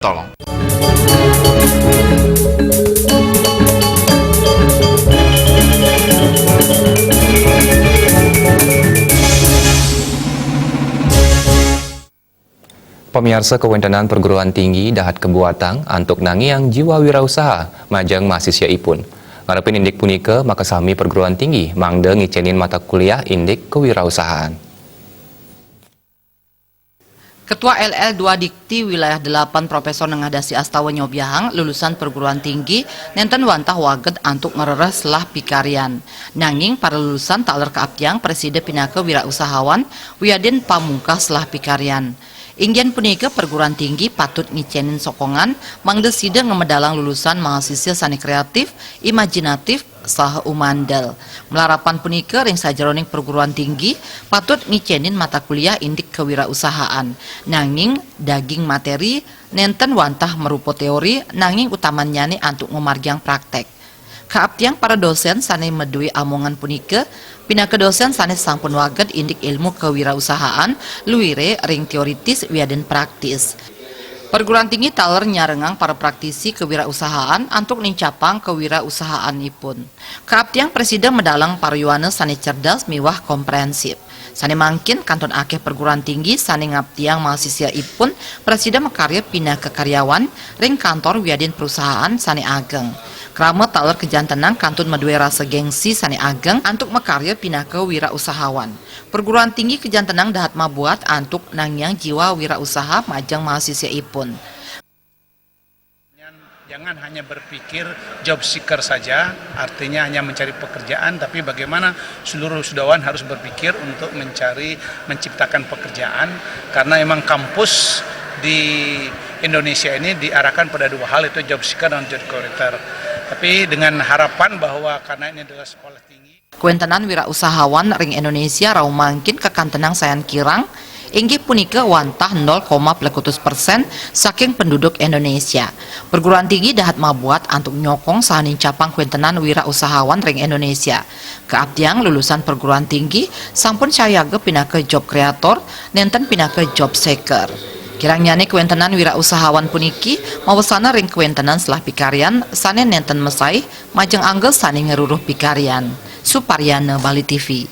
Tolong. Pemirsa Kewentenan Perguruan Tinggi Dahat Kebuatang antuk nangiang jiwa wirausaha majang mahasiswa ipun. Ngarepin indik punika maka sami perguruan tinggi mangde ngicenin mata kuliah indik kewirausahaan. Ketua LL2 Dikti Wilayah 8 Profesor Nengadasi Astawa Nyobiahang lulusan perguruan tinggi nenten wantah waget antuk ngereres lah pikarian. Nanging para lulusan taler keaptiang Presiden Pinaka Wirausahawan Wiyadin Pamungkas lah pikarian. Inggen punika perguruan tinggi patut ngicenin sokongan mangde sida ngemedalang lulusan mahasiswa sani kreatif, imajinatif, saha umandel. Melarapan punika ring sajeroning perguruan tinggi patut ngicenin mata kuliah indik kewirausahaan. Nanging daging materi nenten wantah merupa teori nanging utamanya antuk ngomargiang praktek. Kaaptiang para dosen sane medui amongan punika pinaka dosen sane sampun waget indik ilmu kewirausahaan luwire ring teoritis wiaden praktis. Perguruan tinggi taler nyarengang para praktisi kewirausahaan antuk nincapang kewirausahaanipun. Kaaptiang presiden medalang para yuana sane cerdas miwah komprehensif. Sane mangkin kanton akeh perguruan tinggi sane ngaptiang mahasiswa ipun presiden mekarya pindah ke karyawan ring kantor wiadin perusahaan sane ageng. Kramet taler kejantenan kantun medue rasa gengsi sane ageng antuk mekarya pindah ke wirausahawan. Perguruan tinggi kejantenan dahat mabuat antuk nangyang jiwa wirausaha majang mahasiswa ipun. Jangan hanya berpikir job seeker saja, artinya hanya mencari pekerjaan, tapi bagaimana seluruh usahawan harus berpikir untuk menciptakan pekerjaan, karena memang kampus di Indonesia ini diarahkan pada dua hal, itu job seeker dan job creator. Tapi dengan harapan bahwa karena ini adalah sekolah tinggi. Kuentenan wirausahawan ring Indonesia rau mangkin kekantenang sayan kirang, inggih punika wantah 0,+% saking penduduk Indonesia. Perguruan tinggi dahat mabuat antuk nyokong sahanin capang kuentenan wirausahawan ring Indonesia. Keaptiang lulusan perguruan tinggi sampun sayaga pindah ke job kreator, nenten pindah ke job seeker. Kirangnyane kuentenan wirausahawan puniki mawasana ring kuentenan selah pikarian sane nenten mesai majeng anggel sane ngeruruh pikarian. Suparyana Bali TV.